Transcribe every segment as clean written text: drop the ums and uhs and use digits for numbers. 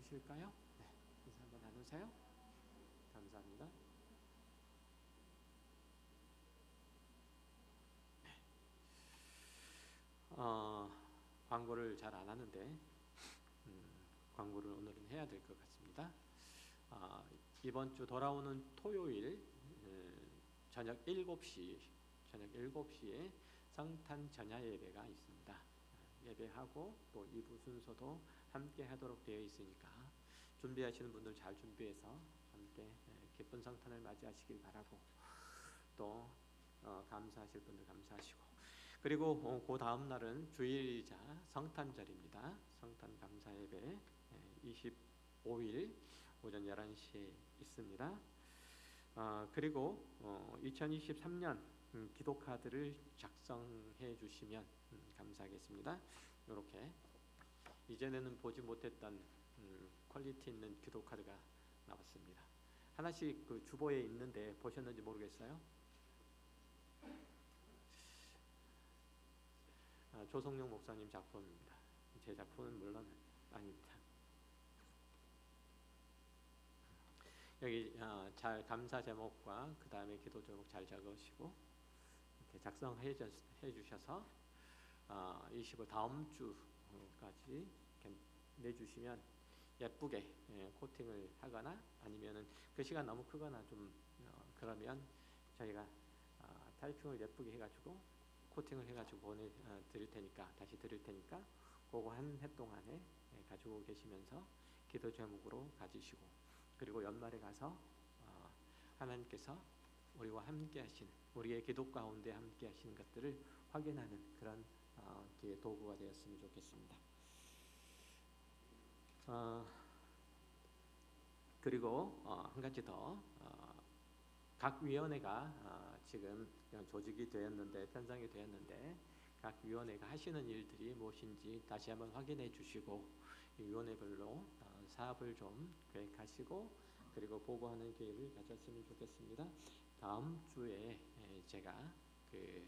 나누실까요? 네, 인사 한번 나누세요. 감사합니다. 광고를 잘 안 하는데 광고를 오늘은 해야 될 것 같습니다. 이번 주 돌아오는 토요일 저녁 7시에 성탄 전야 예배가 있습니다. 예배하고 또 2부 순서도 함께 하도록 되어 있으니까 준비하시는 분들 잘 준비해서 함께 기쁜 성탄을 맞이하시길 바라고, 또 감사하실 분들 감사하시고, 그리고 그 다음 날은 주일이자 성탄절입니다. 성탄 감사 예배 25일 오전 11시에 있습니다. 그리고 2023년 기도카드를 작성해 주시면 감사하겠습니다. 이렇게 이전에는 보지 못했던 퀄리티 있는 기도카드가 나왔습니다. 하나씩 그 주보에 있는데 보셨는지 모르겠어요. 조성용 목사님 작품입니다. 제 작품은 물론 아닙니다. 여기 잘 감사 제목과 그 다음에 기도 제목 잘 적으시고 이렇게 작성해 주셔서 25 다음 주까지 내주시면 예쁘게 코팅을 하거나, 아니면은 그 시간 너무 크거나 좀 그러면 저희가 타이핑을 예쁘게 해가지고 코팅을 해가지고 보내드릴 테니까, 다시 드릴 테니까 그거 한 해 동안에 가지고 계시면서 기도 제목으로 가지시고, 그리고 연말에 가서 하나님께서 우리와 함께 하신, 우리의 기도 가운데 함께 하시는 것들을 확인하는 그런 도구가 되었으면 좋겠습니다. 그리고 한 가지 더, 각 위원회가 지금 조직이 되었는데, 편성이 되었는데, 각 위원회가 하시는 일들이 무엇인지 다시 한번 확인해 주시고, 이 위원회별로 사업을 좀 계획하시고, 그리고 보고하는 기회를 가졌으면 좋겠습니다. 다음 주에 제가 그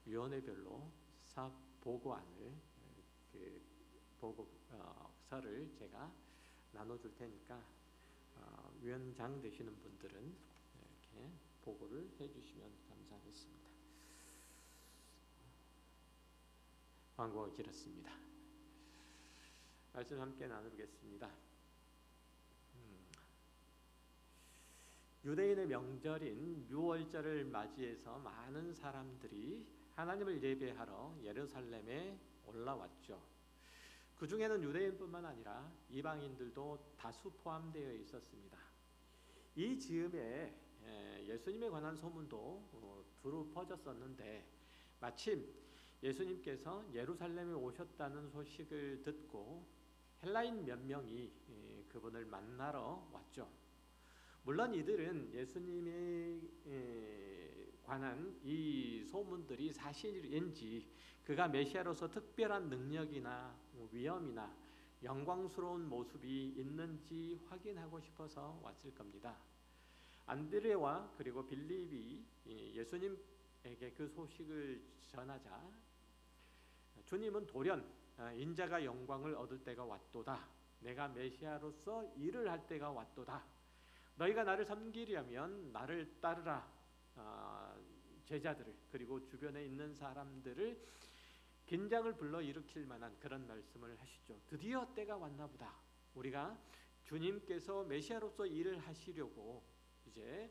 위원회별로 사업 보고안을, 그 보고서를 제가 나눠줄 테니까 위원장 되시는 분들은 이렇게 보고를 해주시면 감사하겠습니다. 광고가 길었습니다. 말씀 함께 나누겠습니다. 유대인의 명절인 유월절을 맞이해서 많은 사람들이 하나님을 예배하러 예루살렘에 올라왔죠. 그 중에는 유대인뿐만 아니라 이방인들도 다수 포함되어 있었습니다. 이 즈음에 예수님에 관한 소문도 두루 퍼졌었는데, 마침 예수님께서 예루살렘에 오셨다는 소식을 듣고 헬라인 몇 명이 그분을 만나러 왔죠. 물론 이들은 예수님에 관한 이 소문들이 사실인지, 그가 메시아로서 특별한 능력이나 위엄이나 영광스러운 모습이 있는지 확인하고 싶어서 왔을 겁니다. 안드레와 그리고 빌립이 예수님에게 그 소식을 전하자, 주님은 돌연 인자가 영광을 얻을 때가 왔도다. 내가 메시아로서 일을 할 때가 왔도다. 너희가 나를 섬기려면 나를 따르라. 제자들을, 그리고 주변에 있는 사람들을 긴장을 불러일으킬 만한 그런 말씀을 하시죠. 드디어 때가 왔나 보다. 우리가 주님께서 메시아로서 일을 하시려고 이제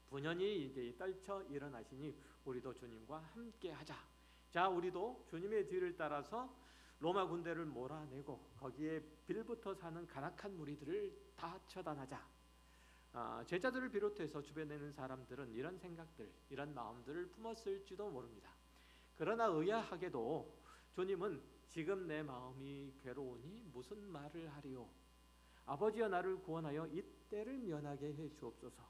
분연히 이제 떨쳐 일어나시니 우리도 주님과 함께 하자. 자, 우리도 주님의 뒤를 따라서 로마 군대를 몰아내고 거기에 빌붙어 사는 간악한 무리들을 다 처단하자. 제자들을 비롯해서 주변에 있는 사람들은 이런 생각들, 이런 마음들을 품었을지도 모릅니다. 그러나 의아하게도 주님은 지금 내 마음이 괴로우니 무슨 말을 하리요? 아버지여 나를 구원하여 이때를 면하게 해 주옵소서.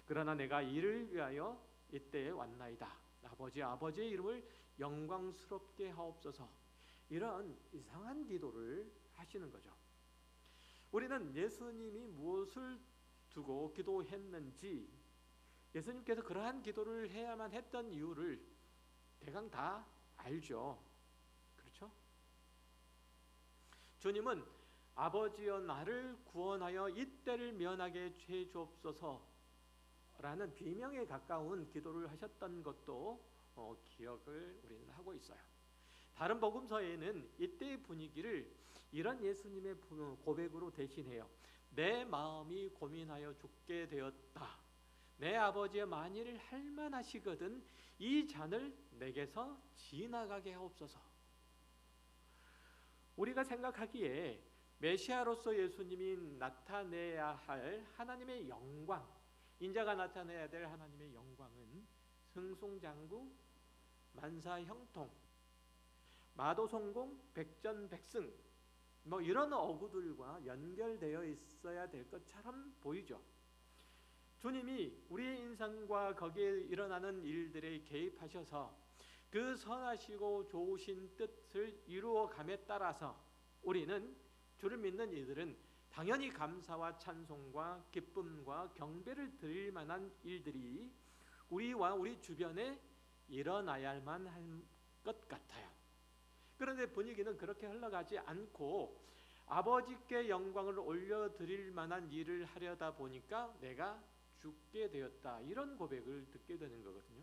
그러나 내가 이를 위하여 이때에 왔나이다. 아버지의 이름을 영광스럽게 하옵소서. 이런 이상한 기도를 하시는 거죠. 우리는 예수님이 무엇을 두고 기도했는지, 예수님께서 그러한 기도를 해야만 했던 이유를 대강 다 알죠. 그렇죠? 주님은 아버지여 나를 구원하여 이때를 면하게 해 주옵소서라는 비명에 가까운 기도를 하셨던 것도 기억을 우리는 하고 있어요. 다른 복음서에는 이때의 분위기를 이런 예수님의 고백으로 대신해요. 내 마음이 고민하여 죽게 되었다. 내 아버지의 만일 할만하시거든 이 잔을 내게서 지나가게 하옵소서. 우리가 생각하기에 메시아로서 예수님이 나타내야 할 하나님의 영광, 인자가 나타내야 될 하나님의 영광은 승승장구, 만사형통, 마도성공, 백전백승 이런 어구들과 연결되어 있어야 될 것처럼 보이죠. 주님이 우리의 인생과 거기에 일어나는 일들에 개입하셔서 그 선하시고 좋으신 뜻을 이루어감에 따라서 우리는 주를 믿는 이들은 당연히 감사와 찬송과 기쁨과 경배를 드릴 만한 일들이 우리와 우리 주변에 일어나야만 할 것 같아요. 그런데 분위기는 그렇게 흘러가지 않고 아버지께 영광을 올려드릴 만한 일을 하려다 보니까 내가 죽게 되었다, 이런 고백을 듣게 되는 거거든요.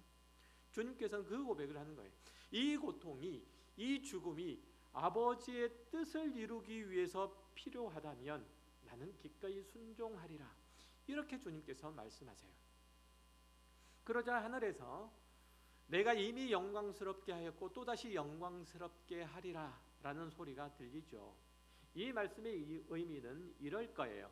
주님께서는 그 고백을 하는 거예요. 이 고통이, 이 죽음이 아버지의 뜻을 이루기 위해서 필요하다면 나는 기꺼이 순종하리라, 이렇게 주님께서 말씀하세요. 그러자 하늘에서 내가 이미 영광스럽게 하였고 또다시 영광스럽게 하리라 라는 소리가 들리죠. 이 말씀의 의미는 이럴 거예요.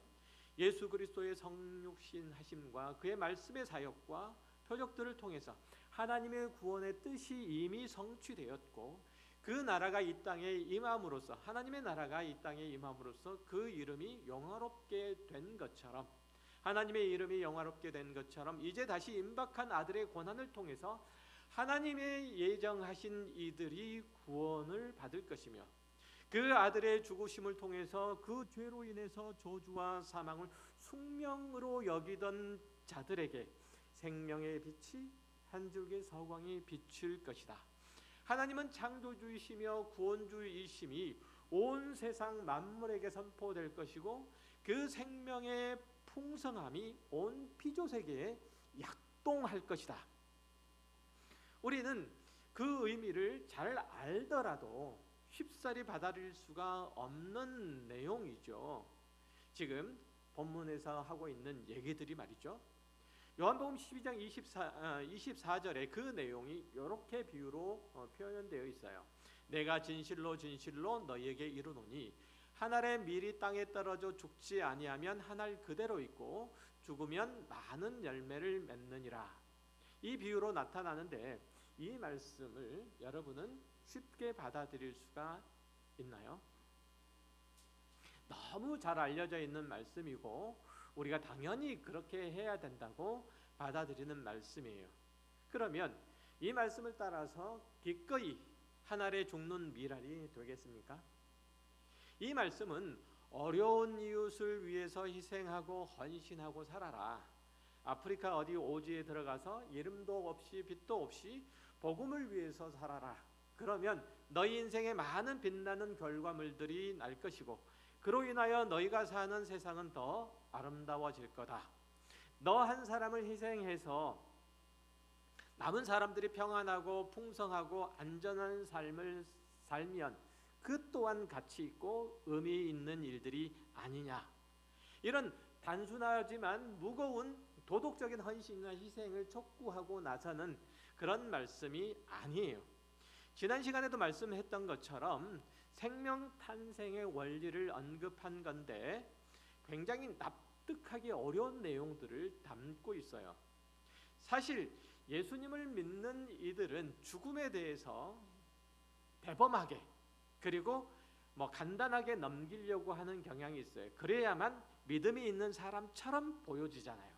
예수 그리스도의 성육신 하심과 그의 말씀의 사역과 표적들을 통해서 하나님의 구원의 뜻이 이미 성취되었고 그 나라가 이 땅에 임함으로써, 하나님의 나라가 이 땅에 임함으로써 그 이름이 영화롭게 된 것처럼, 하나님의 이름이 영화롭게 된 것처럼 이제 다시 임박한 아들의 고난을 통해서 하나님의 예정하신 이들이 구원을 받을 것이며 그 아들의 죽으심을 통해서 그 죄로 인해서 저주와 사망을 숙명으로 여기던 자들에게 생명의 빛이 한 줄기 서광이 비칠 것이다. 하나님은 창조주이시며 구원주이심이 온 세상 만물에게 선포될 것이고 그 생명의 풍성함이 온 피조세계에 약동할 것이다. 우리는 그 의미를 잘 알더라도 쉽사리 받아들일 수가 없는 내용이죠. 지금 본문에서 하고 있는 얘기들이 말이죠. 요한복음 12장 24절에 그 내용이 이렇게 비유로 표현되어 있어요. 내가 진실로 진실로 너희에게 이르노니 한 알의 밀이 땅에 떨어져 죽지 아니하면 한 알 그대로 있고 죽으면 많은 열매를 맺느니라. 이 비유로 나타나는데 이 말씀을 여러분은 쉽게 받아들일 수가 있나요? 너무 잘 알려져 있는 말씀이고 우리가 당연히 그렇게 해야 된다고 받아들이는 말씀이에요. 그러면 이 말씀을 따라서 기꺼이 한 알에 죽는 밀알이 되겠습니까? 이 말씀은 어려운 이웃을 위해서 희생하고 헌신하고 살아라. 아프리카 어디 오지에 들어가서 이름도 없이 빛도 없이 복음을 위해서 살아라. 그러면 너희 인생에 많은 빛나는 결과물들이 날 것이고 그로 인하여 너희가 사는 세상은 더 아름다워질 거다. 너 한 사람을 희생해서 남은 사람들이 평안하고 풍성하고 안전한 삶을 살면 그 또한 가치 있고 의미 있는 일들이 아니냐. 이런 단순하지만 무거운 도덕적인 헌신과 희생을 촉구하고 나서는 그런 말씀이 아니에요. 지난 시간에도 말씀했던 것처럼 생명 탄생의 원리를 언급한 건데 굉장히 납득하기 어려운 내용들을 담고 있어요. 사실 예수님을 믿는 이들은 죽음에 대해서 대범하게 그리고 간단하게 넘기려고 하는 경향이 있어요. 그래야만 믿음이 있는 사람처럼 보여지잖아요.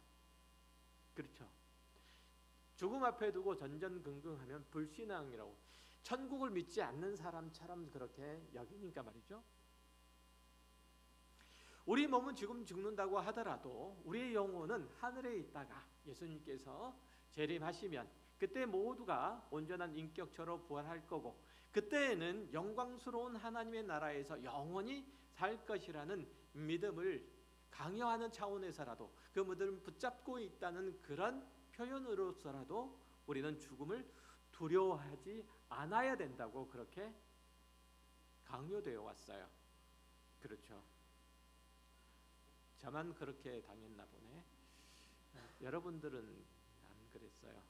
그렇죠? 죽음 앞에 두고 전전긍긍하면 불신앙이라고, 천국을 믿지 않는 사람처럼 그렇게 여기니까 말이죠. 우리 몸은 지금 죽는다고 하더라도 우리의 영혼은 하늘에 있다가 예수님께서 재림하시면 그때 모두가 온전한 인격체로 부활할 거고 그때에는 영광스러운 하나님의 나라에서 영원히 살 것이라는 믿음을 강요하는 차원에서라도 그 믿음을 붙잡고 있다는 그런 표현으로서라도 우리는 죽음을 두려워하지 않아야 된다고 그렇게 강요되어 왔어요. 그렇죠. 저만 그렇게 당했나 보네. 여러분들은 안 그랬어요.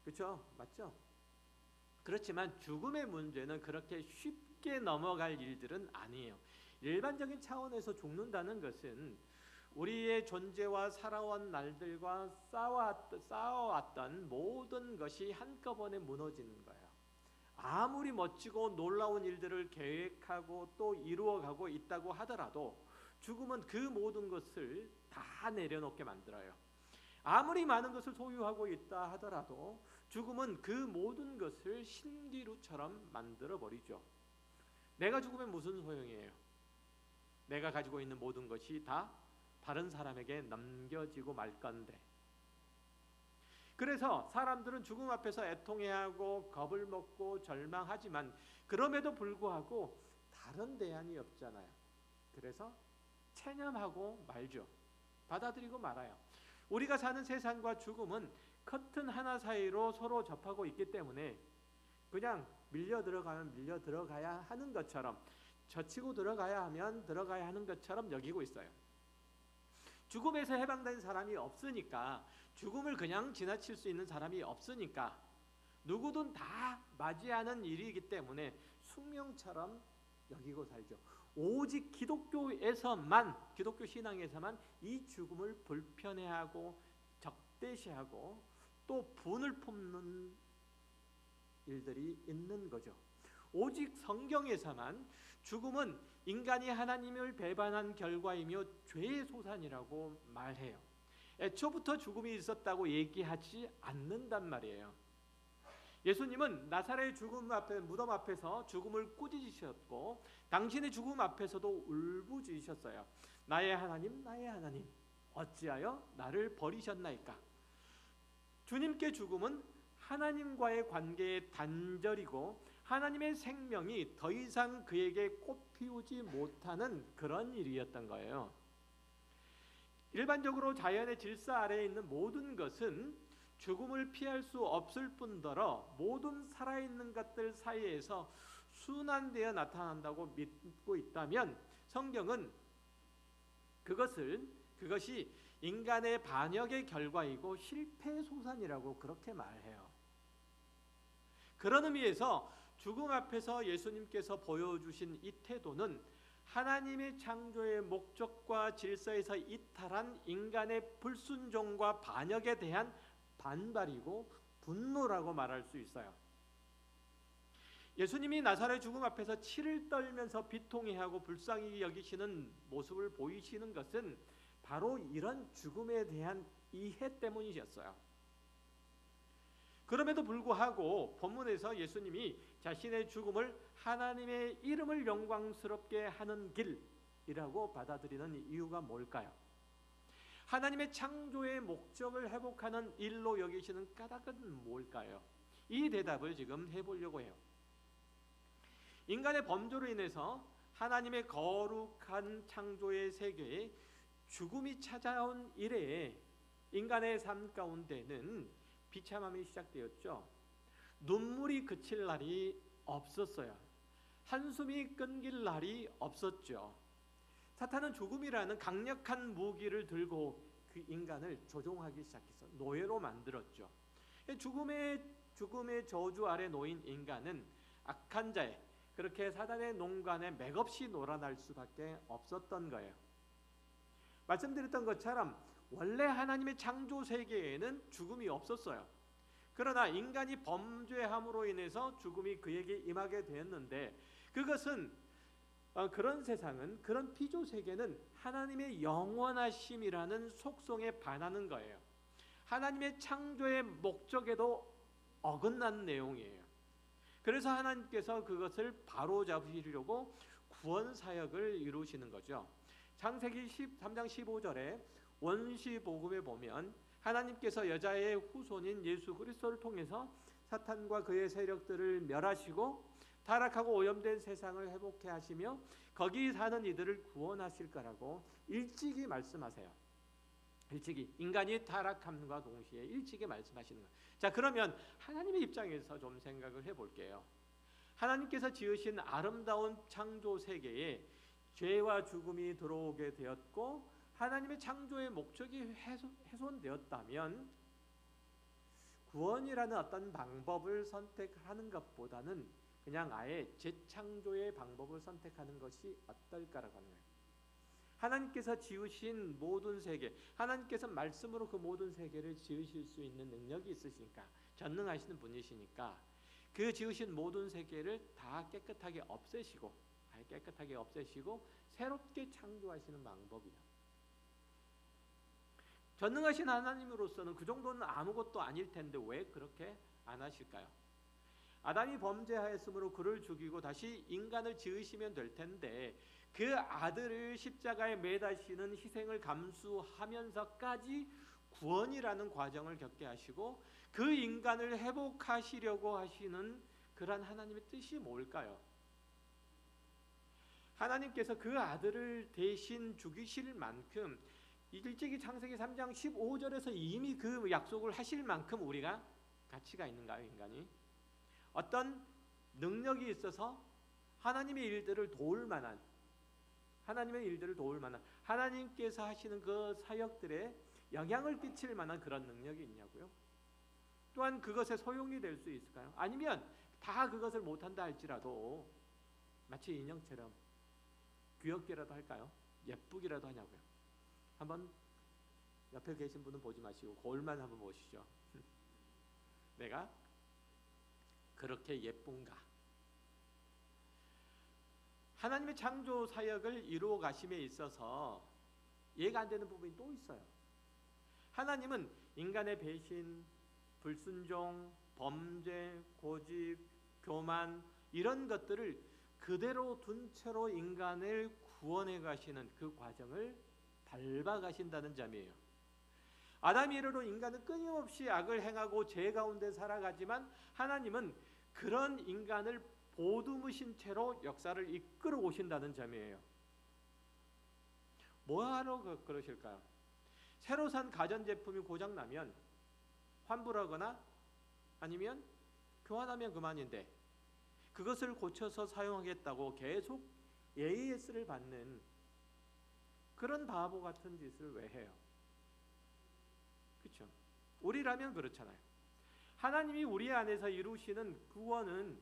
그렇죠? 맞죠? 그렇지만 죽음의 문제는 그렇게 쉽게 넘어갈 일들은 아니에요. 일반적인 차원에서 죽는다는 것은 우리의 존재와 살아온 날들과 쌓아왔던 모든 것이 한꺼번에 무너지는 거예요. 아무리 멋지고 놀라운 일들을 계획하고 또 이루어가고 있다고 하더라도 죽음은 그 모든 것을 다 내려놓게 만들어요. 아무리 많은 것을 소유하고 있다 하더라도 죽음은 그 모든 것을 신기루처럼 만들어버리죠. 내가 죽으면 무슨 소용이에요? 내가 가지고 있는 모든 것이 다 다른 사람에게 넘겨지고 말 건데. 그래서 사람들은 죽음 앞에서 애통해하고 겁을 먹고 절망하지만 그럼에도 불구하고 다른 대안이 없잖아요. 그래서 체념하고 말죠. 받아들이고 말아요. 우리가 사는 세상과 죽음은 커튼 하나 사이로 서로 접하고 있기 때문에 그냥 밀려 들어가면 밀려 들어가야 하는 것처럼, 젖히고 들어가야 하면 들어가야 하는 것처럼 여기고 있어요. 죽음에서 해방된 사람이 없으니까, 죽음을 그냥 지나칠 수 있는 사람이 없으니까 누구든 다 맞이하는 일이기 때문에 숙명처럼 여기고 살죠. 오직 기독교 신앙에서만 이 죽음을 불편해하고 적대시하고 또 분을 품는 일들이 있는 거죠. 오직 성경에서만 죽음은 인간이 하나님을 배반한 결과이며 죄의 소산이라고 말해요. 애초부터 죽음이 있었다고 얘기하지 않는단 말이에요. 예수님은 나사렛의 죽음 앞에, 무덤 앞에서 죽음을 꾸짖으셨고 당신의 죽음 앞에서도 울부짖으셨어요. 나의 하나님, 나의 하나님, 어찌하여 나를 버리셨나이까? 주님께 죽음은 하나님과의 관계의 단절이고 하나님의 생명이 더 이상 그에게 꽃피우지 못하는 그런 일이었던 거예요. 일반적으로 자연의 질서 아래에 있는 모든 것은 죽음을 피할 수 없을 뿐더러 모든 살아있는 것들 사이에서 순환되어 나타난다고 믿고 있다면 성경은 그것이 인간의 반역의 결과이고 실패소산이라고 그렇게 말해요. 그런 의미에서 죽음 앞에서 예수님께서 보여주신 이 태도는 하나님의 창조의 목적과 질서에서 이탈한 인간의 불순종과 반역에 대한 반발이고 분노라고 말할 수 있어요. 예수님이 나사렛 죽음 앞에서 치를 떨면서 비통해하고 불쌍히 여기시는 모습을 보이시는 것은 바로 이런 죽음에 대한 이해 때문이셨어요. 그럼에도 불구하고 본문에서 예수님이 자신의 죽음을 하나님의 이름을 영광스럽게 하는 길이라고 받아들이는 이유가 뭘까요? 하나님의 창조의 목적을 회복하는 일로 여기시는 까닭은 뭘까요? 이 대답을 지금 해보려고 해요. 인간의 범죄로 인해서 하나님의 거룩한 창조의 세계에 죽음이 찾아온 이래에 인간의 삶 가운데는 비참함이 시작되었죠. 눈물이 그칠 날이 없었어요. 한숨이 끊길 날이 없었죠. 사탄은 죽음이라는 강력한 무기를 들고 그 인간을 조종하기 시작해서 노예로 만들었죠. 죽음의 저주 아래 놓인 인간은 악한 자의, 그렇게 사단의 농간에 맥없이 놀아날 수밖에 없었던 거예요. 말씀드렸던 것처럼 원래 하나님의 창조 세계에는 죽음이 없었어요. 그러나 인간이 범죄함으로 인해서 죽음이 그에게 임하게 되었는데 그것은 그런 세상은, 그런 피조 세계는 하나님의 영원하심이라는 속성에 반하는 거예요. 하나님의 창조의 목적에도 어긋난 내용이에요. 그래서 하나님께서 그것을 바로잡으시려고 구원 사역을 이루시는 거죠. 창세기 13장 15절에 원시 복음에 보면 하나님께서 여자의 후손인 예수 그리스도를 통해서 사탄과 그의 세력들을 멸하시고 타락하고 오염된 세상을 회복해 하시며 거기 사는 이들을 구원하실 거라고 일찍이 말씀하세요. 일찍이 인간이 타락함과 동시에 일찍이 말씀하시는 거예요. 자, 그러면 하나님의 입장에서 좀 생각을 해볼게요. 하나님께서 지으신 아름다운 창조 세계에 죄와 죽음이 들어오게 되었고 하나님의 창조의 목적이 훼손되었다면 구원이라는 어떤 방법을 선택하는 것보다는 그냥 아예 재창조의 방법을 선택하는 것이 어떨까라고 하는 거예요. 하나님께서 지으신 모든 세계, 하나님께서 말씀으로 그 모든 세계를 지으실 수 있는 능력이 있으시니까, 전능하시는 분이시니까 그 지으신 모든 세계를 다 깨끗하게 없애시고 새롭게 창조하시는 방법이에요. 전능하신 하나님으로서는 그 정도는 아무것도 아닐 텐데 왜 그렇게 안 하실까요? 아담이 범죄하였으므로 그를 죽이고 다시 인간을 지으시면 될 텐데 그 아들을 십자가에 매다시는 희생을 감수하면서까지 구원이라는 과정을 겪게 하시고 그 인간을 회복하시려고 하시는 그런 하나님의 뜻이 뭘까요? 하나님께서 그 아들을 대신 죽이실 만큼 일찍이 창세기 3장 15절에서 이미 그 약속을 하실 만큼 우리가 가치가 있는가요, 인간이? 어떤 능력이 있어서 하나님의 일들을 도울 만한 하나님께서 하시는 그 사역들에 영향을 끼칠 만한 그런 능력이 있냐고요? 또한 그것에 소용이 될 수 있을까요? 아니면 다 그것을 못한다 할지라도 마치 인형처럼 귀엽게라도 할까요? 예쁘기라도 하냐고요? 한번 옆에 계신 분은 보지 마시고 거울만 한번 보시죠. 내가 그렇게 예쁜가? 하나님의 창조 사역을 이루어 가심에 있어서 이해가 안 되는 부분이 또 있어요. 하나님은 인간의 배신, 불순종, 범죄, 고집, 교만 이런 것들을 그대로 둔 채로 인간을 구원해 가시는 그 과정을 밟아 가신다는 점이에요. 아담이 이르러 인간은 끊임없이 악을 행하고 죄 가운데 살아가지만 하나님은 그런 인간을 보듬으신 채로 역사를 이끌어 오신다는 점이에요. 뭐하러 그러실까요? 새로 산 가전제품이 고장나면 환불하거나 아니면 교환하면 그만인데 그것을 고쳐서 사용하겠다고 계속 AS를 받는 그런 바보 같은 짓을 왜 해요? 그렇죠? 우리라면 그렇잖아요. 하나님이 우리 안에서 이루시는 구원은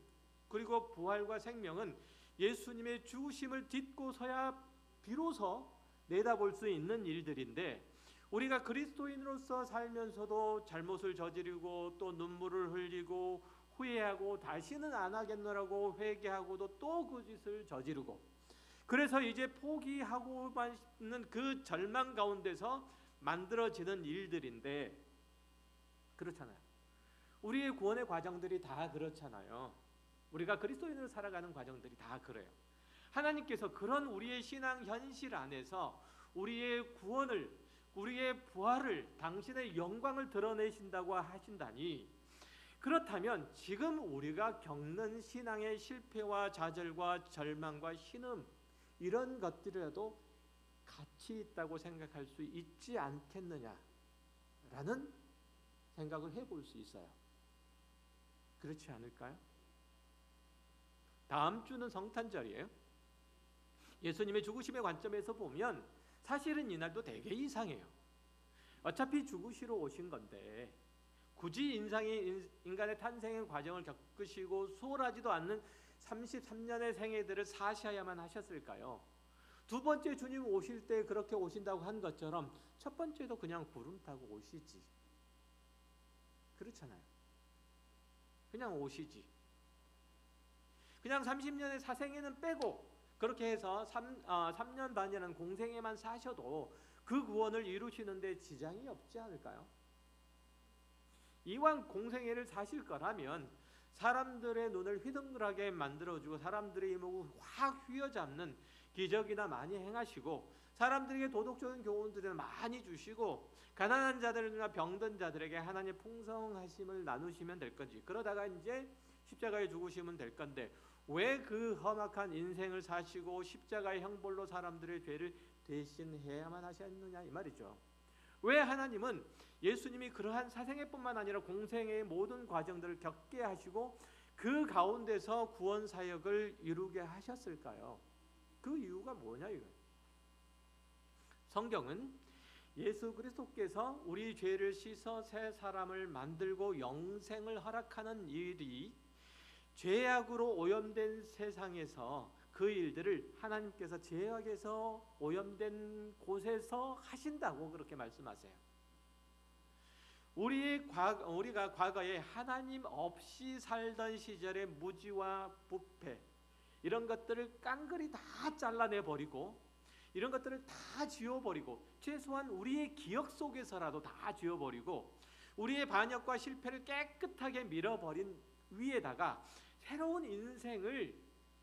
그리고 부활과 생명은 예수님의 죽으심을 딛고서야 비로소 내다볼 수 있는 일들인데 우리가 그리스도인으로서 살면서도 잘못을 저지르고 또 눈물을 흘리고 후회하고 다시는 안 하겠노라고 회개하고도 또 그 짓을 저지르고 그래서 이제 포기하고만 있는 그 절망 가운데서 만들어지는 일들인데 그렇잖아요. 우리의 구원의 과정들이 다 그렇잖아요. 우리가 그리스도인으로 살아가는 과정들이 다 그래요. 하나님께서 그런 우리의 신앙 현실 안에서 우리의 구원을 우리의 부활을 당신의 영광을 드러내신다고 하신다니 그렇다면 지금 우리가 겪는 신앙의 실패와 좌절과 절망과 신음 이런 것들이라도 가치 있다고 생각할 수 있지 않겠느냐라는 생각을 해볼 수 있어요. 그렇지 않을까요? 다음 주는 성탄절이에요. 예수님의 죽으심의 관점에서 보면 사실은 이날도 되게 이상해요. 어차피 죽으시러 오신 건데 굳이 인간의 탄생의 과정을 겪으시고 수월하지도 않는 33년의 생애들을 사셔야만 하셨을까요? 두 번째 주님 오실 때 그렇게 오신다고 한 것처럼 첫 번째도 그냥 구름 타고 오시지. 그렇잖아요. 그냥 오시지. 그냥 30년의 사생애는 빼고 그렇게 해서 3년 반이라는 공생애만 사셔도 그 구원을 이루시는데 지장이 없지 않을까요? 이왕 공생애를 사실 거라면 사람들의 눈을 휘둥그레하게 만들어주고 사람들의 이목을 확 휘어잡는 기적이나 많이 행하시고 사람들에게 도덕적인 교훈들을 많이 주시고 가난한 자들이나 병든 자들에게 하나님의 풍성하심을 나누시면 될 건지 그러다가 이제 십자가에 죽으시면 될 건데 왜 그 험악한 인생을 사시고 십자가의 형벌로 사람들의 죄를 대신해야만 하셨느냐 이 말이죠. 왜 하나님은 예수님이 그러한 사생애뿐만 아니라 공생애의 모든 과정들을 겪게 하시고 그 가운데서 구원 사역을 이루게 하셨을까요? 그 이유가 뭐냐 이거예요. 성경은 예수 그리스도께서 우리 죄를 씻어 새 사람을 만들고 영생을 허락하는 일이 죄악으로 오염된 세상에서 그 일들을 하나님께서 죄악에서 오염된 곳에서 하신다고 그렇게 말씀하세요. 우리가 과거에 하나님 없이 살던 시절의 무지와 부패 이런 것들을 깡그리 다 잘라내버리고 이런 것들을 다 지워버리고 최소한 우리의 기억 속에서라도 다 지워버리고 우리의 반역과 실패를 깨끗하게 밀어버린 위에다가 새로운 인생을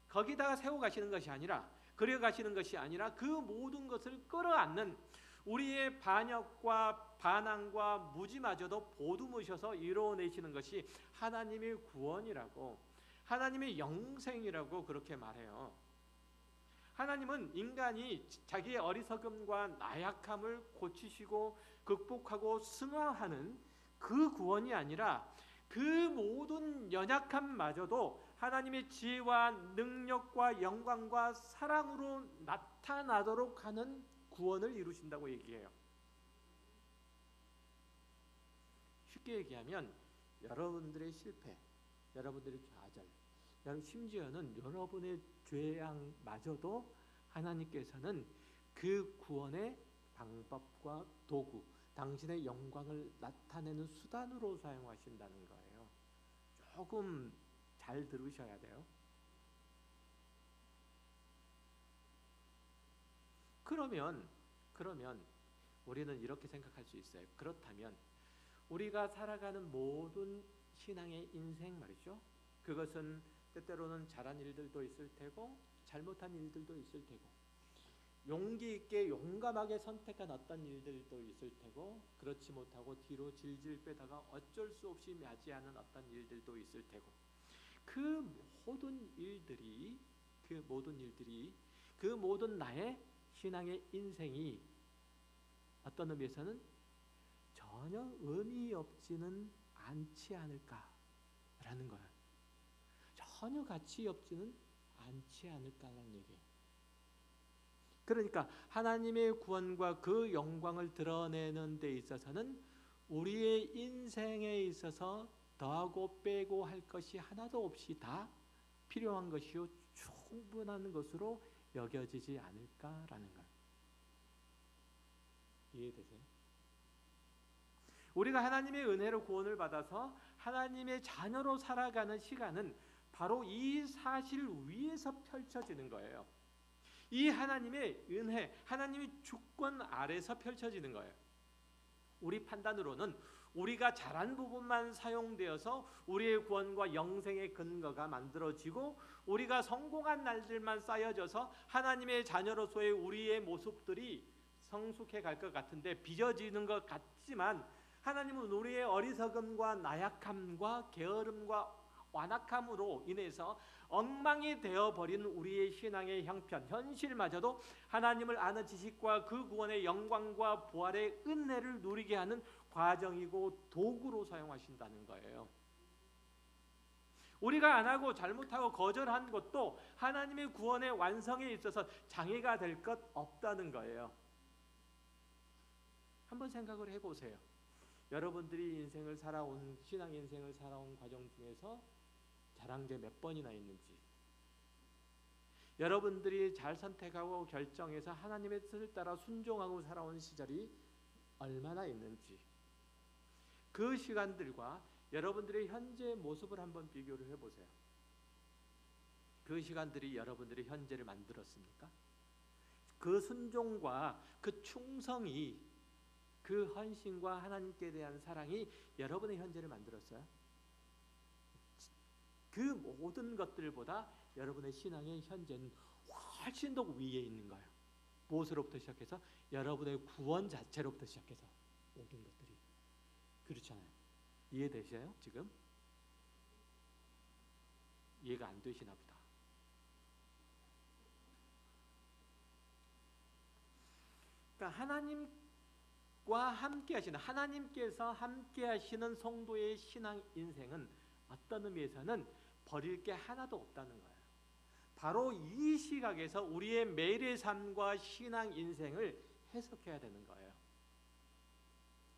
거기다가 세워가시는 것이 아니라 그려가시는 것이 아니라 그 모든 것을 끌어안는 우리의 반역과 반항과 무지마저도 보듬으셔서 이루어내시는 것이 하나님의 구원이라고 하나님의 영생이라고 그렇게 말해요. 하나님은 인간이 자기의 어리석음과 나약함을 고치시고 극복하고 승화하는 그 구원이 아니라 그 모든 연약함마저도 하나님의 지혜와 능력과 영광과 사랑으로 나타나도록 하는 구원을 이루신다고 얘기해요. 쉽게 얘기하면 여러분들의 실패, 여러분들의 좌절, 심지어는 여러분의 죄악마저도 하나님께서는 그 구원의 방법과 도구, 당신의 영광을 나타내는 수단으로 사용하신다는 거예요. 조금 잘 들으셔야 돼요. 그러면 우리는 이렇게 생각할 수 있어요. 그렇다면 우리가 살아가는 모든 신앙의 인생 말이죠. 그것은 때때로는 잘한 일들도 있을 테고 잘못한 일들도 있을 테고 용기 있게 용감하게 선택한 어떤 일들도 있을 테고 그렇지 못하고 뒤로 질질 빼다가 어쩔 수 없이 맞이하는 어떤 일들도 있을 테고 그 모든 일들이 그 모든 나의 신앙의 인생이 어떤 의미에서는 전혀 의미 없지는 않지 않을까라는 거예요. 전혀 가치 없지는 않지 않을까라는 얘기예요. 그러니까 하나님의 구원과 그 영광을 드러내는 데 있어서는 우리의 인생에 있어서 더하고 빼고 할 것이 하나도 없이 다 필요한 것이요 충분한 것으로 여겨지지 않을까라는 것. 이해되세요? 우리가 하나님의 은혜로 구원을 받아서 하나님의 자녀로 살아가는 시간은 바로 이 사실 위에서 펼쳐지는 거예요. 이 하나님의 은혜, 하나님의 주권 아래서 펼쳐지는 거예요. 우리 판단으로는 우리가 잘한 부분만 사용되어서 우리의 구원과 영생의 근거가 만들어지고 우리가 성공한 날들만 쌓여져서 하나님의 자녀로서의 우리의 모습들이 성숙해 갈 것 같은데 빚어지는 것 같지만 하나님은 우리의 어리석음과 나약함과 게으름과 완악함으로 인해서 엉망이 되어버린 우리의 신앙의 형편, 현실마저도 하나님을 아는 지식과 그 구원의 영광과 부활의 은혜를 누리게 하는 과정이고 도구로 사용하신다는 거예요. 우리가 안 하고 잘못하고 거절한 것도 하나님의 구원의 완성에 있어서 장애가 될 것 없다는 거예요. 한번 생각을 해보세요. 여러분들이 인생을 살아온 신앙 인생을 살아온 과정 중에서 잘한 게 몇 번이나 있는지, 여러분들이 잘 선택하고 결정해서 하나님의 뜻을 따라 순종하고 살아온 시절이 얼마나 있는지, 그 시간들과 여러분들의 현재 모습을 한번 비교를 해보세요. 그 시간들이 여러분들의 현재를 만들었습니까? 그 순종과 그 충성이, 그 헌신과 하나님께 대한 사랑이 여러분의 현재를 만들었어요? 그 모든 것들보다 여러분의 신앙의 현재는 훨씬 더 위에 있는 거예요. 무엇으로부터 시작해서? 여러분의 구원 자체로부터 시작해서 모든 것들이. 그렇잖아요. 이해되셔요? 지금? 이해가 안 되시나 보다. 그러니까 하나님과 함께 하시는, 하나님께서 함께 하시는 성도의 신앙 인생은 어떤 의미에서는 버릴 게 하나도 없다는 거예요. 바로 이 시각에서 우리의 매일의 삶과 신앙 인생을 해석해야 되는 거예요.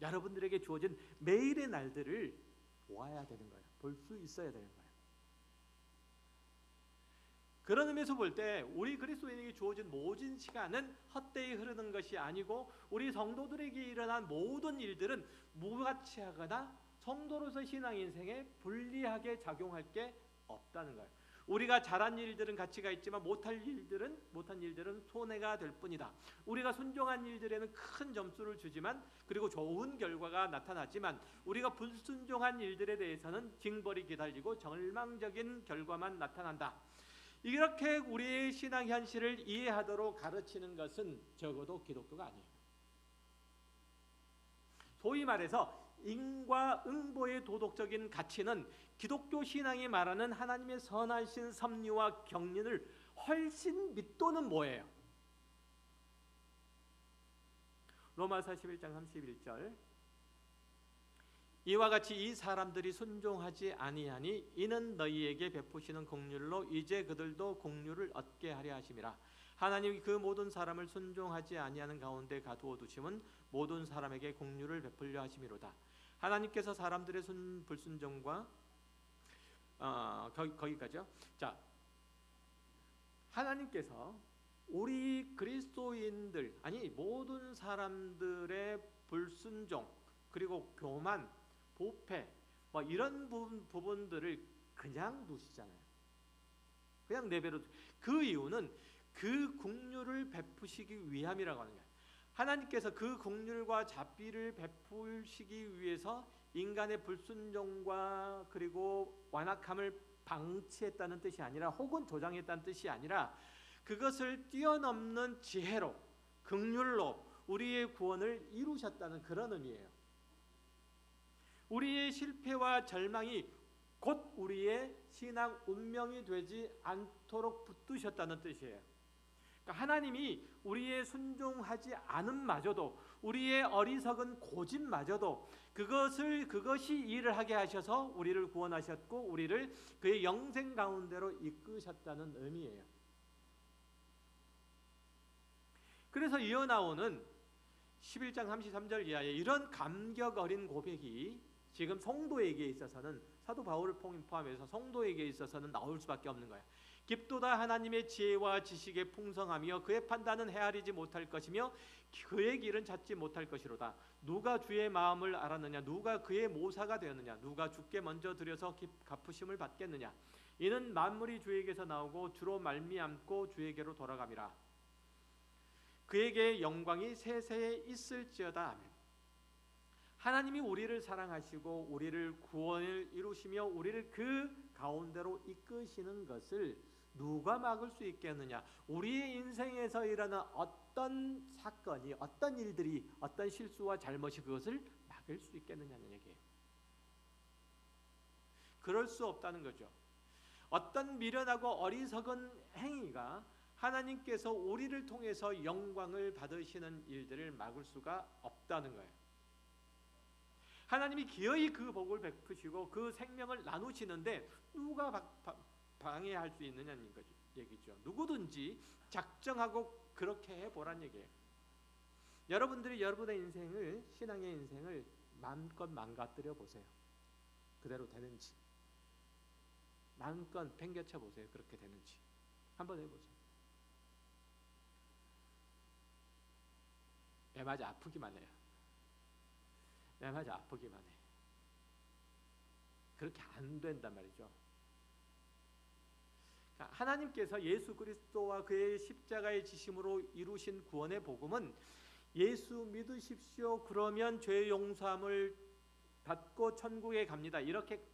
여러분들에게 주어진 매일의 날들을 보아야 되는 거예요. 볼 수 있어야 되는 거예요. 그런 의미에서 볼 때 우리 그리스도인에게 주어진 모든 시간은 헛되이 흐르는 것이 아니고, 우리 성도들에게 일어난 모든 일들은 무가치하거나 성도로서 신앙 인생에 불리하게 작용할 게 없다는 거예요. 우리가 잘한 일들은 가치가 있지만 못한 일들은 손해가 될 뿐이다. 우리가 순종한 일들에는 큰 점수를 주지만, 그리고 좋은 결과가 나타나지만, 우리가 불순종한 일들에 대해서는 징벌이 기다리고 절망적인 결과만 나타난다. 이렇게 우리의 신앙 현실을 이해하도록 가르치는 것은 적어도 기독교가 아니에요. 소위 말해서 인과응보의 도덕적인 가치는 기독교 신앙이 말하는 하나님의 선하신 섭리와 경륜을 훨씬 밑도는 뭐예요? 로마서 11장 31절, 이와 같이 이 사람들이 순종하지 아니하니 이는 너희에게 베푸시는 긍휼로 이제 그들도 긍휼을 얻게 하려 하심이라. 하나님이 그 모든 사람을 순종하지 아니하는 가운데 가두어 두심은 모든 사람에게 긍휼을 베풀려 하심이로다. 하나님께서 사람들의 불순종과 거기까지요. 자, 하나님께서 우리 그리스도인들, 아니 모든 사람들의 불순종, 그리고 교만, 부패, 뭐 이런 부분들을 그냥 두시잖아요. 그냥 내버려. 그 이유는 그 긍휼을 베푸시기 위함이라고 하는 거예요. 하나님께서 그 긍휼과 자비를 베푸시기 위해서 인간의 불순종과 그리고 완악함을 방치했다는 뜻이 아니라, 혹은 조장했다는 뜻이 아니라, 그것을 뛰어넘는 지혜로, 긍휼로 우리의 구원을 이루셨다는 그런 의미예요. 우리의 실패와 절망이 곧 우리의 신앙 운명이 되지 않도록 붙드셨다는 뜻이에요. 그러니까 하나님이 우리의 순종하지 않음마저도, 우리의 어리석은 고집마저도 그것이 일을 하게 하셔서 우리를 구원하셨고 우리를 그의 영생 가운데로 이끄셨다는 의미예요. 그래서 이어나오는 11장 33절 이하의 이런 감격 어린 고백이 지금 성도에게 있어서는, 사도 바울을 포함해서 성도에게 있어서는 나올 수밖에 없는 거예요. 깊도다 하나님의 지혜와 지식의 풍성하며 그의 판단은 헤아리지 못할 것이며 그의 길은 찾지 못할 것이로다. 누가 주의 마음을 알았느냐? 누가 그의 모사가 되었느냐? 누가 주께 먼저 드려서 갚으심을 받겠느냐? 이는 만물이 주에게서 나오고 주로 말미암고 주에게로 돌아감이라. 그에게 영광이 세세에 있을지어다. 아멘. 하나님이 우리를 사랑하시고 우리를 구원을 이루시며 우리를 그 가운데로 이끄시는 것을 누가 막을 수 있겠느냐? 우리의 인생에서 일어난 어떤 사건이, 어떤 일들이, 어떤 실수와 잘못이 그것을 막을 수 있겠느냐는 얘기예요. 그럴 수 없다는 거죠. 어떤 미련하고 어리석은 행위가 하나님께서 우리를 통해서 영광을 받으시는 일들을 막을 수가 없다는 거예요. 하나님이 기어이 그 복을 베푸시고 그 생명을 나누시는데 누가 방해할 수 있느냐는 얘기죠. 누구든지 작정하고 그렇게 해보란 얘기예요. 여러분들이 여러분의 인생을, 신앙의 인생을 마음껏 망가뜨려 보세요. 그대로 되는지. 마음껏 팽개쳐 보세요. 그렇게 되는지. 한번 해보세요. 맞아, 아프기만 해요. 맞아, 아프기만 해. 그렇게 안 된단 말이죠. 하나님께서 예수 그리스도와 그의 십자가의 지심으로 이루신 구원의 복음은 예수 믿으십시오. 그러면 죄 용서함을 받고 천국에 갑니다. 이렇게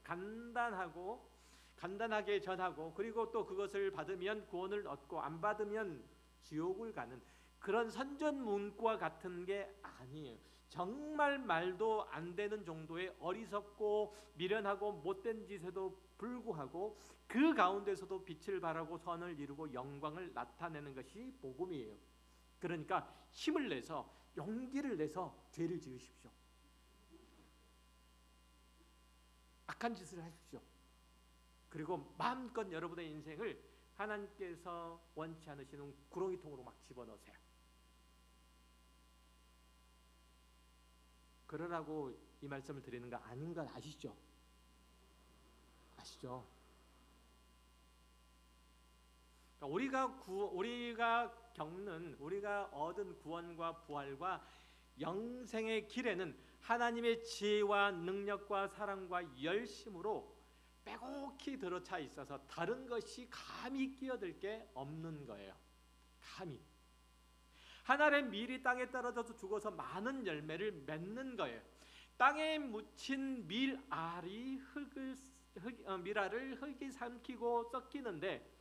간단하게 전하고, 그리고 또 그것을 받으면 구원을 얻고 안 받으면 지옥을 가는 그런 선전 문구와 같은 게 아니에요. 정말 말도 안 되는 정도의 어리석고 미련하고 못된 짓에도 불구하고 그 가운데서도 빛을 발하고 선을 이루고 영광을 나타내는 것이 복음이에요. 그러니까 힘을 내서 용기를 내서 죄를 지으십시오. 악한 짓을 하십시오. 그리고 마음껏 여러분의 인생을 하나님께서 원치 않으시는 구렁이통으로 막 집어넣으세요. 그러라고 이 말씀을 드리는 거 아닌 건 아시죠? 아시죠? 우리가 겪는, 우리가 얻은 구원과 부활과 영생의 길에는 하나님의 지혜와 능력과 사랑과 열심으로 빼곡히 들어차 있어서 다른 것이 감히 끼어들 게 없는 거예요. 감히. 하나의 밀이 땅에 떨어져서 죽어서 많은 열매를 맺는 거예요. 땅에 묻힌 밀알이 밀알을 흙이 삼키고 썩히는데,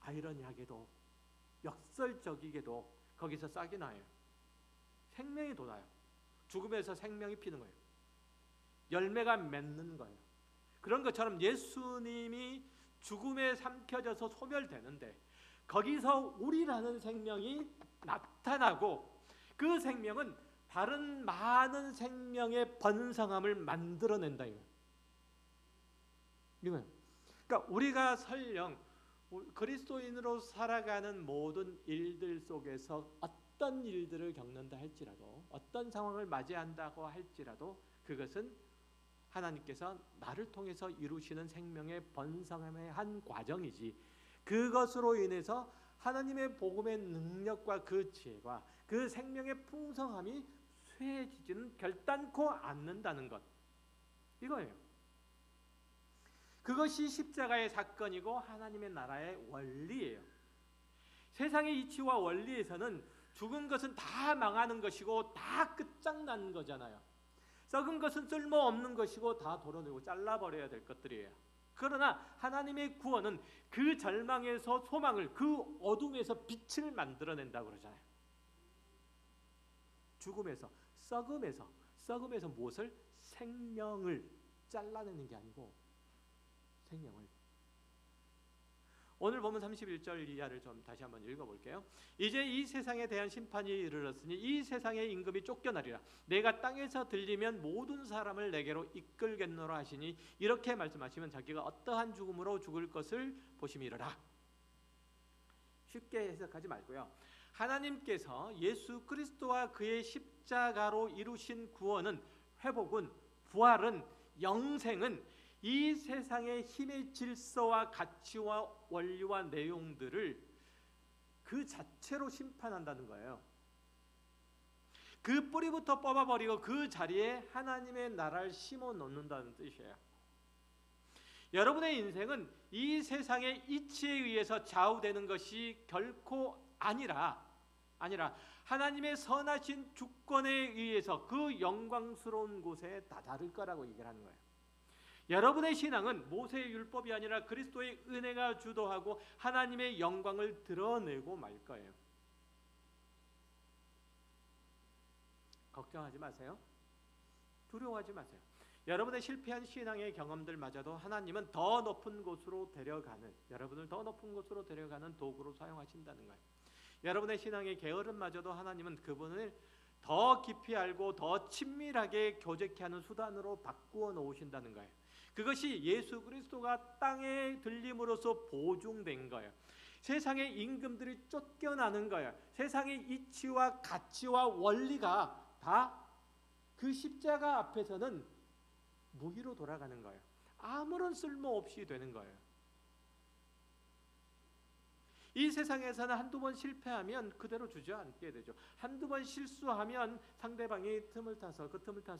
아이러니하게도 역설적이게도 거기서 싹이 나요. 생명이 돋아요. 죽음에서 생명이 피는 거예요. 열매가 맺는 거예요. 그런 것처럼 예수님이 죽음에 삼켜져서 소멸되는데 거기서 우리라는 생명이 나타나고 그 생명은 다른 많은 생명의 번성함을 만들어낸다 이거예요. 그러니까 우리가 설령 그리스도인으로 살아가는 모든 일들 속에서 어떤 일들을 겪는다 할지라도, 어떤 상황을 맞이한다고 할지라도 그것은 하나님께서 나를 통해서 이루시는 생명의 번성함의 한 과정이지, 그것으로 인해서 하나님의 복음의 능력과 그 지혜와 그 생명의 풍성함이 쇠해지지는 결단코 않는다는 것, 이거예요. 그것이 십자가의 사건이고 하나님의 나라의 원리예요. 세상의 이치와 원리에서는 죽은 것은 다 망하는 것이고 다 끝장난 거잖아요. 썩은 것은 쓸모없는 것이고 다 도려내고 잘라버려야 될 것들이에요. 그러나 하나님의 구원은 그 절망에서 소망을, 그 어둠에서 빛을 만들어낸다고 그러잖아요. 죽음에서, 썩음에서 무엇을? 생명을 잘라내는 게 아니고 생명을. 오늘 보면 31절 이하를 좀 다시 한번 읽어볼게요. 이제 이 세상에 대한 심판이 이르렀으니 이 세상의 임금이 쫓겨나리라. 내가 땅에서 들리면 모든 사람을 내게로 이끌겠노라 하시니, 이렇게 말씀하시면 자기가 어떠한 죽음으로 죽을 것을 보심이로라. 쉽게 해석하지 말고요, 하나님께서 예수 그리스도와 그의 십자가로 이루신 구원은, 회복은, 부활은, 영생은 이 세상의 힘의 질서와 가치와 원리와 내용들을 그 자체로 심판한다는 거예요. 그 뿌리부터 뽑아버리고 그 자리에 하나님의 나라를 심어 놓는다는 뜻이에요. 여러분의 인생은 이 세상의 이치에 의해서 좌우되는 것이 결코 아니라 하나님의 선하신 주권에 의해서 그 영광스러운 곳에 다다를 거라고 얘기를 하는 거예요. 여러분의 신앙은 모세의 율법이 아니라 그리스도의 은혜가 주도하고 하나님의 영광을 드러내고 말 거예요. 걱정하지 마세요. 두려워하지 마세요. 여러분의 실패한 신앙의 경험들마저도 하나님은 더 높은 곳으로 데려가는, 여러분을 더 높은 곳으로 데려가는 도구로 사용하신다는 거예요. 여러분의 신앙의 게으름마저도 하나님은 그분을 더 깊이 알고 더 친밀하게 교제케 하는 수단으로 바꾸어 놓으신다는 거예요. 그것이 예수 그리스도가 땅에 들림으로써 보증된 거예요. 세상의 임금들이 쫓겨나는 거예요. 세상의 이치와 가치와 원리가 다 그 십자가 앞에서는 무기로 돌아가는 거예요. 아무런 쓸모 없이 되는 거예요. 이 세상에서는 한두 번 실패하면 그대로 주저앉게 되죠. 한두 번 실수하면 상대방이 틈을 타서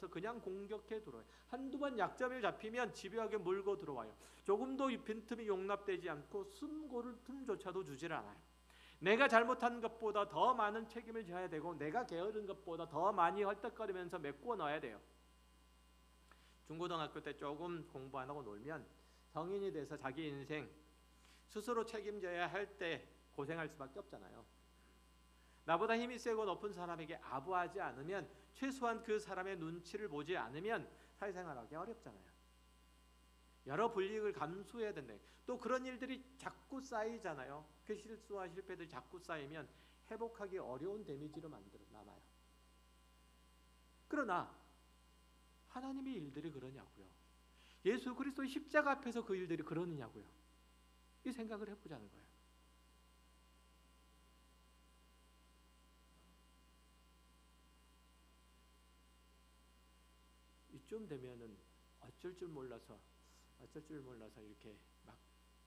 그냥 공격해 들어와요. 한두 번 약점을 잡히면 집요하게 물고 들어와요. 조금도 빈틈이 용납되지 않고 숨 고를 틈조차도 주질 않아요. 내가 잘못한 것보다 더 많은 책임을 져야 되고 내가 게으른 것보다 더 많이 헐떡거리면서 메꾸어 넣어야 돼요. 중고등학교 때 조금 공부 안 하고 놀면 성인이 돼서 자기 인생 스스로 책임져야 할 때 고생할 수밖에 없잖아요. 나보다 힘이 세고 높은 사람에게 아부하지 않으면, 최소한 그 사람의 눈치를 보지 않으면 사회생활하기 어렵잖아요. 여러 불이익을 감수해야 된다. 또 그런 일들이 자꾸 쌓이잖아요. 그 실수와 실패들이 자꾸 쌓이면 회복하기 어려운 데미지로 남아요. 그러나 하나님의 일들이 그러냐고요. 예수 그리스도의 십자가 앞에서 그 일들이 그러느냐고요. 이 생각을 해보자는 거예요. 이쯤 되면은 어쩔 줄 몰라서 이렇게 막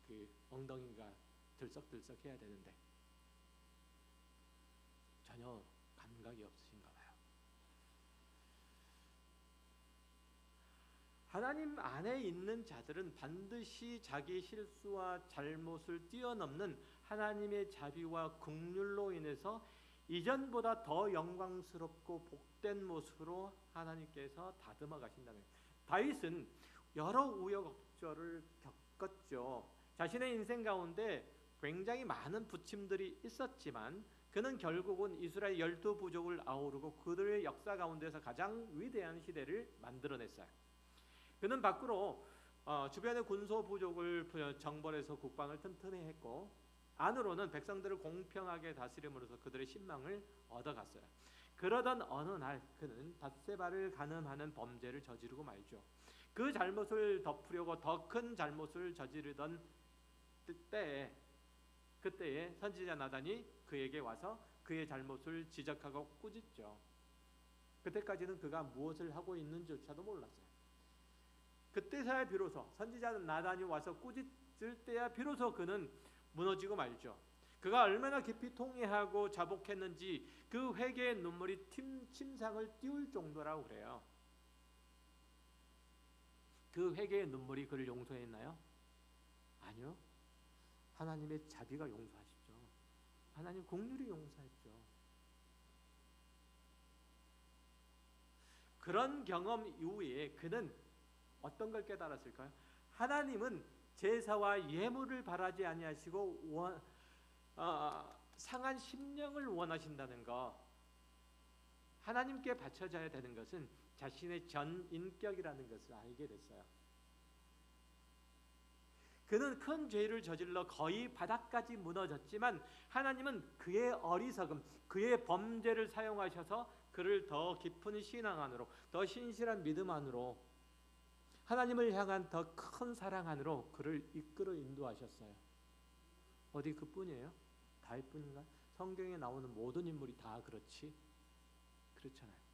그 엉덩이가 들썩들썩 해야 되는데 전혀 감각이 없으신가 봐요. 하나님 안에 있는 자들은 반드시 자기 실수와 잘못을 뛰어넘는 하나님의 자비와 긍휼로 인해서 이전보다 더 영광스럽고 복된 모습으로 하나님께서 다듬어 가신다는 거예요. 다윗은 여러 우여곡절을 겪었죠. 자신의 인생 가운데 굉장히 많은 부침들이 있었지만 그는 결국은 이스라엘 12부족을 아우르고 그들의 역사 가운데서 가장 위대한 시대를 만들어냈어요. 그는 밖으로 주변의 군소 부족을 정벌해서 국방을 튼튼히 했고 안으로는 백성들을 공평하게 다스림으로써 그들의 신망을 얻어갔어요. 그러던 어느 날 그는 밧세바를 간음하는 범죄를 저지르고 말죠. 그 잘못을 덮으려고 더 큰 잘못을 저지르던 그때에 선지자 나단이 그에게 와서 그의 잘못을 지적하고 꾸짖죠. 그때까지는 그가 무엇을 하고 있는지조차도 몰랐어요. 그때서야 비로소 선지자 나단이 와서 꾸짖을 때야 비로소 그는 무너지고 말죠. 그가 얼마나 깊이 통회하고 자복했는지 그 회개의 눈물이 침상을 띄울 정도라고 그래요. 그 회개의 눈물이 그를 용서했나요? 아니요. 하나님의 자비가 용서하시죠. 하나님 긍휼이 용서했죠. 그런 경험 이후에 그는 어떤 걸 깨달았을까요? 하나님은 제사와 예물을 바라지 아니하시고 상한 심령을 원하신다는 거. 하나님께 바쳐져야 되는 것은 자신의 전 인격이라는 것을 알게 됐어요. 그는 큰 죄를 저질러 거의 바닥까지 무너졌지만 하나님은 그의 어리석음, 그의 범죄를 사용하셔서 그를 더 깊은 신앙 안으로, 더 신실한 믿음 안으로, 하나님을 향한 더 큰 사랑 안으로 그를 이끌어 인도하셨어요. 어디 그뿐이에요? 다윗뿐인가? 성경에 나오는 모든 인물이 다 그렇지? 그렇잖아요.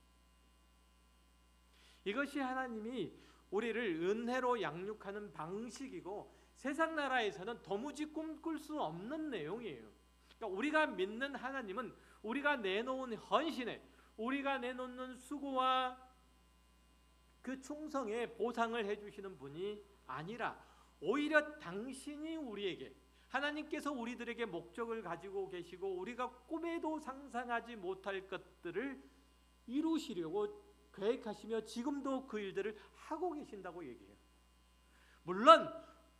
이것이 하나님이 우리를 은혜로 양육하는 방식이고 세상 나라에서는 도무지 꿈꿀 수 없는 내용이에요. 그러니까 우리가 믿는 하나님은 우리가 내놓은 헌신에, 우리가 내놓는 수고와 그 충성에 보상을 해주시는 분이 아니라 오히려 당신이 우리에게, 하나님께서 우리들에게 목적을 가지고 계시고 우리가 꿈에도 상상하지 못할 것들을 이루시려고 계획하시며 지금도 그 일들을 하고 계신다고 얘기해요. 물론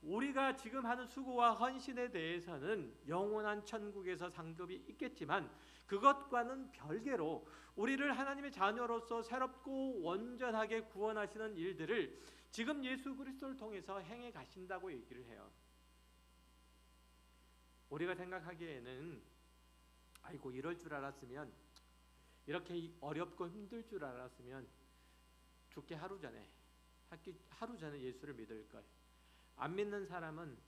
우리가 지금 하는 수고와 헌신에 대해서는 영원한 천국에서 상급이 있겠지만 그것과는 별개로 우리를 하나님의 자녀로서 새롭고 온전하게 구원하시는 일들을 지금 예수 그리스도를 통해서 행해 가신다고 얘기를 해요. 우리가 생각하기에는 아이고 이럴 줄 알았으면, 이렇게 어렵고 힘들 줄 알았으면 죽기 하루 전에 예수를 믿을 걸. 안 믿는 사람은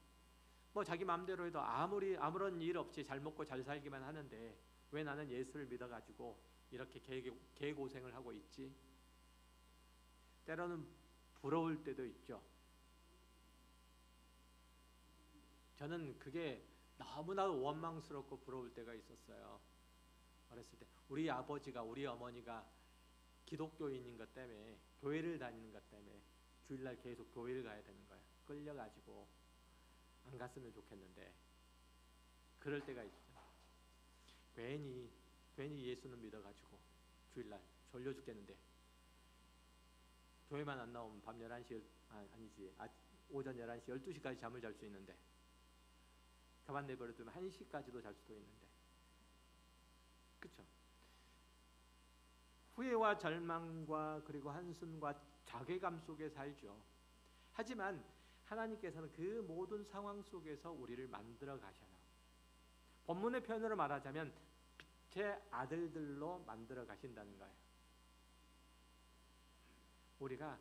뭐 자기 마음대로 해도 아무런 일 없이 잘 먹고 잘 살기만 하는데 왜 나는 예수를 믿어가지고 이렇게 개고생을 하고 있지? 때로는 부러울 때도 있죠. 저는 그게 너무나도 원망스럽고 부러울 때가 있었어요. 어렸을 때 우리 아버지가, 우리 어머니가 기독교인인 것 때문에, 교회를 다니는 것 때문에 주일날 계속 교회를 가야 되는 거예요. 끌려가지고 안 갔으면 좋겠는데 그럴 때가 있죠. 괜히 예수는 믿어가지고 주일날 졸려 죽겠는데 교회만 안 나오면 밤 11시, 오전 11시, 12시까지 잠을 잘 수 있는데 가만 내버려두면 1시까지도 잘 수도 있는데, 그렇죠? 후회와 절망과 그리고 한숨과 자괴감 속에 살죠. 하지만 하나님께서는 그 모든 상황 속에서 우리를 만들어 가셔요. 본문의 표현으로 말하자면 빛의 아들들로 만들어 가신다는 거예요. 우리가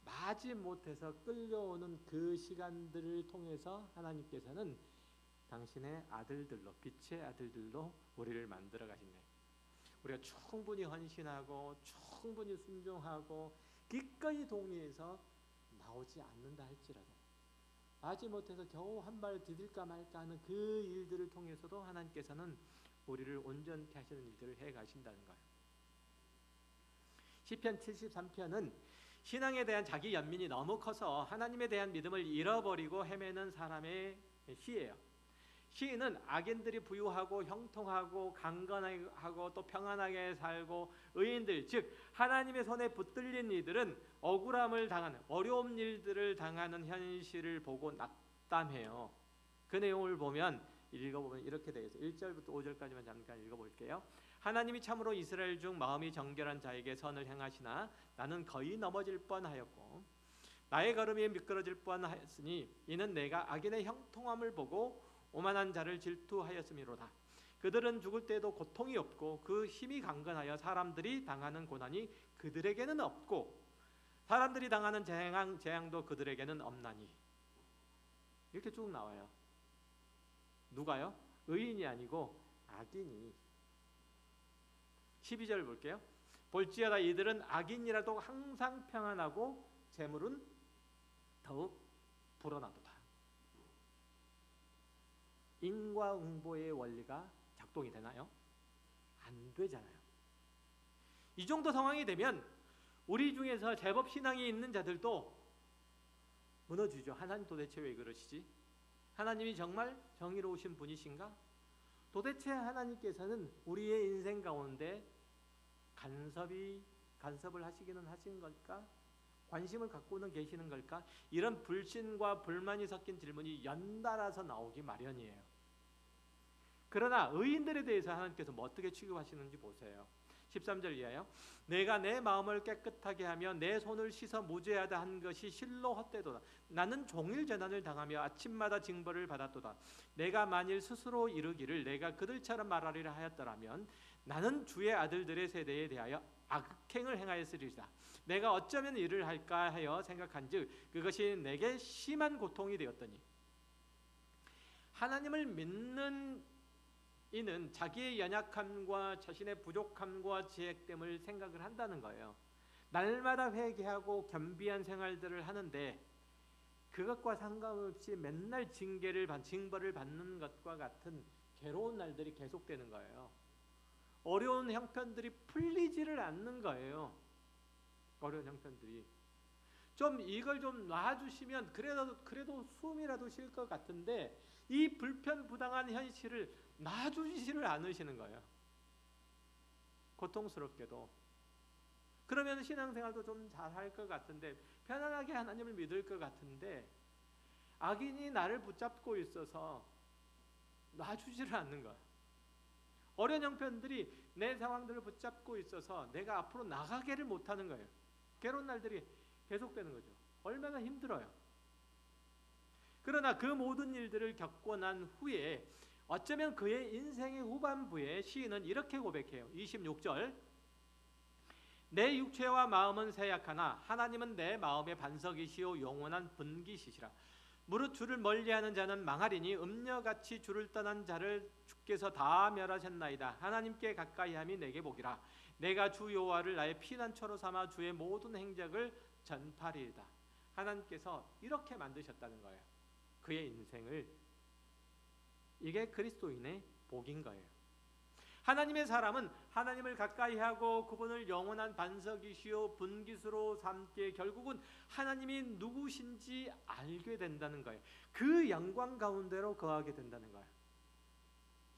마지못해서 끌려오는 그 시간들을 통해서 하나님께서는 당신의 아들들로, 빛의 아들들로 우리를 만들어 가신 거예요. 우리가 충분히 헌신하고 충분히 순종하고 기꺼이 동의해서 나오지 않는다 할지라도 마지못해서 겨우 한 발 디딜까 말까 하는 그 일들을 통해서도 하나님께서는 우리를 온전케 하시는 일들을 해 가신다는 거예요. 시편 73편은 신앙에 대한 자기 연민이 너무 커서 하나님에 대한 믿음을 잃어버리고 헤매는 사람의 시예요. 시인은 악인들이 부유하고 형통하고 강건하고 또 평안하게 살고 의인들, 즉 하나님의 손에 붙들린 이들은 억울함을 당하는, 어려운 일들을 당하는 현실을 보고 낙담해요. 그 내용을 읽어보면 이렇게 되어 있어요. 1절부터 5절까지만 잠깐 읽어볼게요. 하나님이 참으로 이스라엘 중 마음이 정결한 자에게 선을 행하시나 나는 거의 넘어질 뻔하였고 나의 걸음이 미끄러질 뻔하였으니 이는 내가 악인의 형통함을 보고 오만한 자를 질투하였음이로다. 그들은 죽을 때에도 고통이 없고 그 힘이 강건하여 사람들이 당하는 고난이 그들에게는 없고 사람들이 당하는 재앙도 그들에게는 없나니. 이렇게 쭉 나와요. 누가요? 의인이 아니고 악인이. 12절 볼게요. 볼지어다 이들은 악인이라도 항상 평안하고 재물은 더욱 불어나도다. 인과응보의 원리가 작동이 되나요? 안 되잖아요. 이 정도 상황이 되면 우리 중에서 제법 신앙이 있는 자들도 무너지죠. 하나님 도대체 왜 그러시지? 하나님이 정말 정의로우신 분이신가? 도대체 하나님께서는 우리의 인생 가운데 간섭을 하시기는 하신 걸까? 관심을 갖고는 계시는 걸까? 이런 불신과 불만이 섞인 질문이 연달아서 나오기 마련이에요. 그러나 의인들에 대해서 하나님께서 어떻게 취급하시는지 보세요. 13절 이하요. 내가 내 마음을 깨끗하게 하며 내 손을 씻어 무죄하다 한 것이 실로 헛되도다. 나는 종일 재난을 당하며 아침마다 징벌을 받았도다. 내가 만일 스스로 이르기를 내가 그들처럼 말하리라 하였더라면 나는 주의 아들들의 세대에 대하여 악행을 행하였으리라. 내가 어쩌면 이를 할까 하여 생각한즉 그것이 내게 심한 고통이 되었더니. 하나님을 믿는 이는 자기의 연약함과 자신의 부족함과 죄악됨을 생각을 한다는 거예요. 날마다 회개하고 겸비한 생활들을 하는데 그것과 상관없이 맨날 징벌을 받는 것과 같은 괴로운 날들이 계속되는 거예요. 어려운 형편들이 풀리지를 않는 거예요. 어려운 형편들이. 좀 이걸 좀 놔주시면 그래도 숨이라도 쉴 것 같은데 이 불편부당한 현실을 놔주지를 않으시는 거예요. 고통스럽게도. 그러면 신앙생활도 좀 잘할 것 같은데 편안하게 하나님을 믿을 것 같은데 악인이 나를 붙잡고 있어서 놔주지를 않는 거예요. 어려운 형편들이 내 상황들을 붙잡고 있어서 내가 앞으로 나가기를 못하는 거예요. 괴로운 날들이 계속되는 거죠. 얼마나 힘들어요. 그러나 그 모든 일들을 겪고 난 후에 어쩌면 그의 인생의 후반부에 시인은 이렇게 고백해요. 26절. 내 육체와 마음은 쇠약하나 하나님은 내 마음의 반석이시오 영원한 분기시시라. 무릇 주를 멀리하는 자는 망하리니 음녀같이 주를 떠난 자를 주께서 다 멸하셨나이다. 하나님께 가까이함이 내게 복이라. 내가 주 여호와를 나의 피난처로 삼아 주의 모든 행적을 전파리이다. 하나님께서 이렇게 만드셨다는 거예요. 그의 인생을. 이게 그리스도인의 복인 거예요. 하나님의 사람은 하나님을 가까이하고 그분을 영원한 반석이시오 분깃으로 삼게 결국은 하나님이 누구신지 알게 된다는 거예요. 그 영광 가운데로 거하게 된다는 거예요.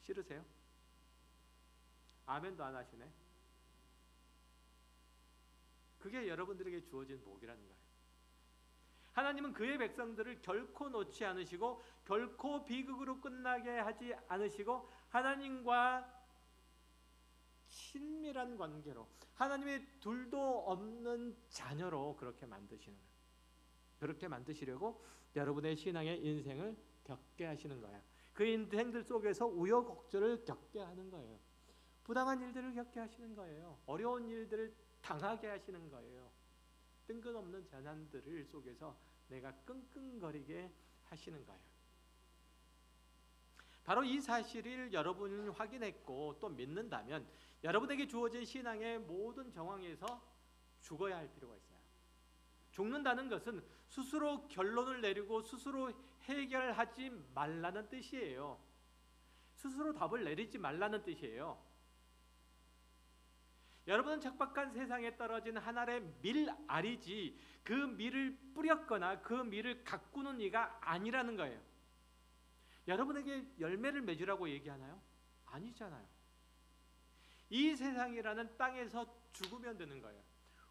싫으세요? 아멘도 안 하시네. 그게 여러분들에게 주어진 복이라는 거예요. 하나님은 그의 백성들을 결코 놓지 않으시고 결코 비극으로 끝나게 하지 않으시고 하나님과 친밀한 관계로 하나님의 둘도 없는 자녀로 그렇게 만드시는 거예요. 그렇게 만드시려고 여러분의 신앙의 인생을 겪게 하시는 거예요. 그 인생들 속에서 우여곡절을 겪게 하는 거예요. 부당한 일들을 겪게 하시는 거예요. 어려운 일들을 당하게 하시는 거예요. 뜬금없는 재난들을 속에서 내가 끙끙거리게 하시는 거예요. 바로 이 사실을 여러분이 확인했고 또 믿는다면 여러분에게 주어진 신앙의 모든 정황에서 죽어야 할 필요가 있어요. 죽는다는 것은 스스로 결론을 내리고 스스로 해결하지 말라는 뜻이에요. 스스로 답을 내리지 말라는 뜻이에요. 여러분은 척박한 세상에 떨어진 한 알의 밀알이지 그 밀을 뿌렸거나 그 밀을 가꾸는 이가 아니라는 거예요. 여러분에게 열매를 맺으라고 얘기하나요? 아니잖아요. 이 세상이라는 땅에서 죽으면 되는 거예요.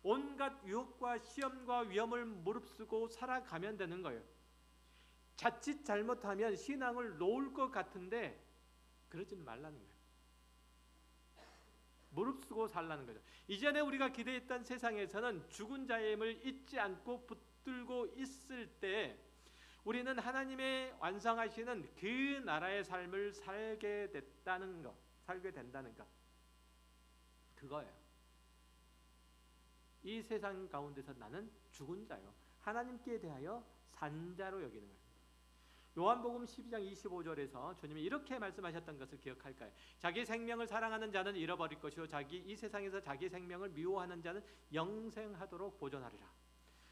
온갖 유혹과 시험과 위험을 무릅쓰고 살아가면 되는 거예요. 자칫 잘못하면 신앙을 놓을 것 같은데 그러지 말라는 거예요. 무릅쓰고 살라는 거죠. 이전에 우리가 기대했던 세상에서는 죽은 자의 힘을 잊지 않고 붙들고 있을 때 우리는 하나님의 완성하시는 그 나라의 삶을 살게 된다는 것. 그거예요. 이 세상 가운데서 나는 죽은 자요. 하나님께 대하여 산 자로 여기는 거예요. 요한복음 12장 25절에서 주님이 이렇게 말씀하셨던 것을 기억할까요? 자기 생명을 사랑하는 자는 잃어버릴 것이요 이 세상에서 자기 생명을 미워하는 자는 영생하도록 보존하리라.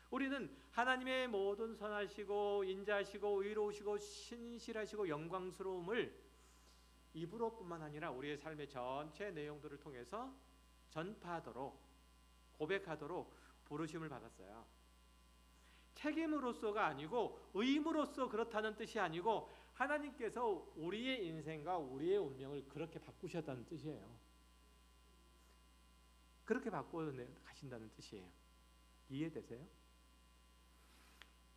우리는 하나님의 모든 선하시고 인자하시고 의로우시고 신실하시고 영광스러움을 입으로뿐만 아니라 우리의 삶의 전체 내용들을 통해서 전파하도록 고백하도록 부르심을 받았어요. 책임으로서가 아니고 의무로서 그렇다는 뜻이 아니고 하나님께서 우리의 인생과 우리의 운명을 그렇게 바꾸셨다는 뜻이에요. 그렇게 바꿔 가신다는 뜻이에요. 이해되세요?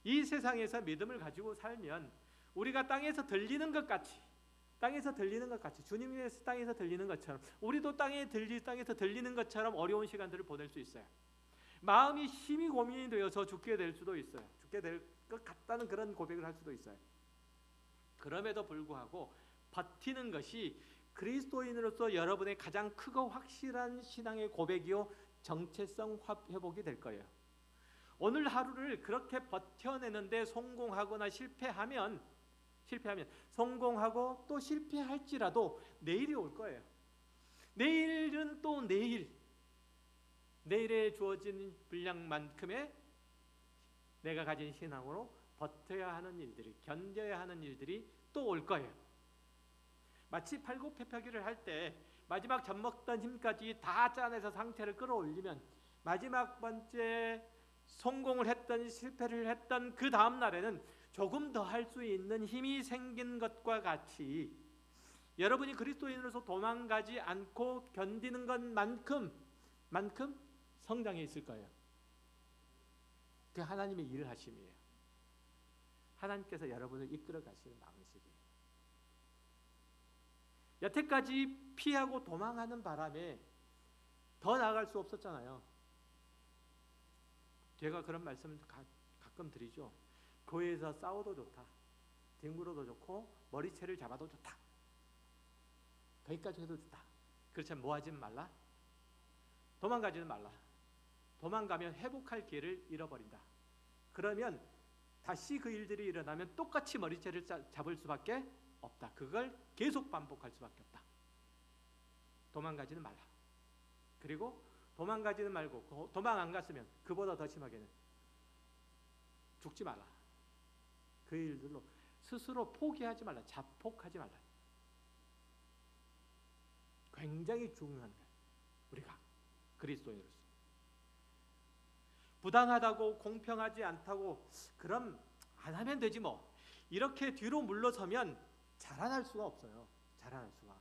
이 세상에서 믿음을 가지고 살면 우리가 땅에서 들리는 것 같이 주님의 땅에서 들리는 것처럼 우리도 땅에서 들리는 것처럼 어려운 시간들을 보낼 수 있어요. 마음이 심히 고민이 되어서 죽게 될 수도 있어요. 죽게 될 것 같다는 그런 고백을 할 수도 있어요. 그럼에도 불구하고 버티는 것이 그리스도인으로서 여러분의 가장 크고 확실한 신앙의 고백이요 정체성 회복이 될 거예요. 오늘 하루를 그렇게 버텨내는데 성공하거나 실패하면 성공하고 또 실패할지라도 내일이 올 거예요. 내일은 또 내일에 주어진 분량만큼의 내가 가진 신앙으로 버텨야 하는 일들이 견뎌야 하는 일들이 또 올 거예요. 마치 팔굽혀펴기를 할 때 마지막 젖먹던 힘까지 다 짜내서 상태를 끌어올리면 마지막 번째 성공을 했던 실패를 했던 그 다음 날에는 조금 더 할 수 있는 힘이 생긴 것과 같이 여러분이 그리스도인으로서 도망가지 않고 견디는 것만큼 성장해 있을 거예요. 그 하나님의 일을 하심이에요. 하나님께서 여러분을 이끌어 가시는 방식이에요. 여태까지 피하고 도망하는 바람에 더 나아갈 수 없었잖아요. 제가 그런 말씀을 가끔 드리죠. 교회에서 싸워도 좋다. 뒹굴어도 좋고 머리채를 잡아도 좋다. 거기까지 해도 좋다. 그렇지만 뭐 하지는 말라? 도망가지는 말라. 도망가면 회복할 기회를 잃어버린다. 그러면 다시 그 일들이 일어나면 똑같이 머리채를 잡을 수밖에 없다. 그걸 계속 반복할 수밖에 없다. 도망가지는 말라. 그리고 도망가지는 말고 도망 안 갔으면 그보다 더 심하게는 죽지 말라. 그 일들로 스스로 포기하지 말라. 자폭하지 말라. 굉장히 중요한 거예요. 우리가 그리스도인으로서 부당하다고 공평하지 않다고 그럼 안 하면 되지 뭐 이렇게 뒤로 물러서면 자라날 수가 없어요. 자라날 수가.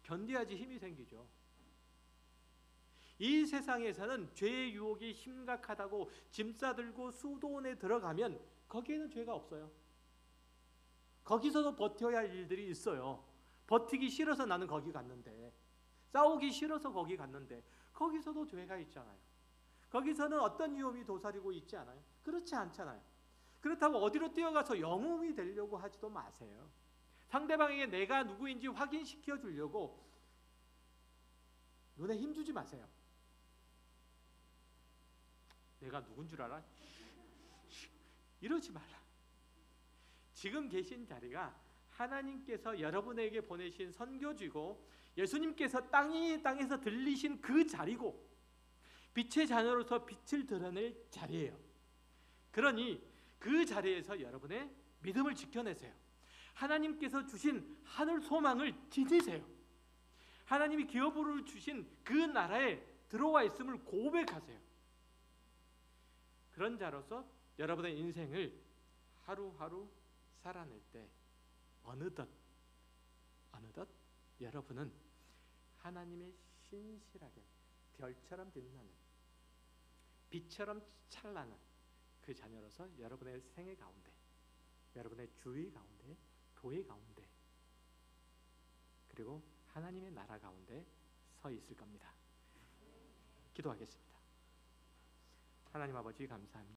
견뎌야지 힘이 생기죠. 이 세상에서는 죄의 유혹이 심각하다고 짐 싸들고 수도원에 들어가면 거기에는 죄가 없어요. 거기서도 버텨야 할 일들이 있어요. 버티기 싫어서 나는 거기 갔는데, 싸우기 싫어서 거기 갔는데 거기서도 죄가 있잖아요. 거기서는 어떤 위험이 도사리고 있지 않아요? 그렇지 않잖아요. 그렇다고 어디로 뛰어가서 영웅이 되려고 하지도 마세요. 상대방에게 내가 누구인지 확인시켜 주려고 눈에 힘주지 마세요. 내가 누군 줄 알아? 이러지 말라. 지금 계신 자리가 하나님께서 여러분에게 보내신 선교지고 예수님께서 땅에서 들리신 그 자리고 빛의 자녀로서 빛을 드러낼 자리예요. 그러니 그 자리에서 여러분의 믿음을 지켜내세요. 하나님께서 주신 하늘 소망을 지니세요. 하나님이 기업으로 주신 그 나라에 들어와 있음을 고백하세요. 그런 자로서 여러분의 인생을 하루하루 살아낼 때 어느덧 여러분은 하나님의 신실하게 별처럼 빛나는 빛처럼 찬란한 그 자녀로서 여러분의 생애 가운데, 여러분의 주위 가운데, 교회 가운데, 그리고 하나님의 나라 가운데 서 있을 겁니다. 기도하겠습니다. 하나님 아버지 감사합니다.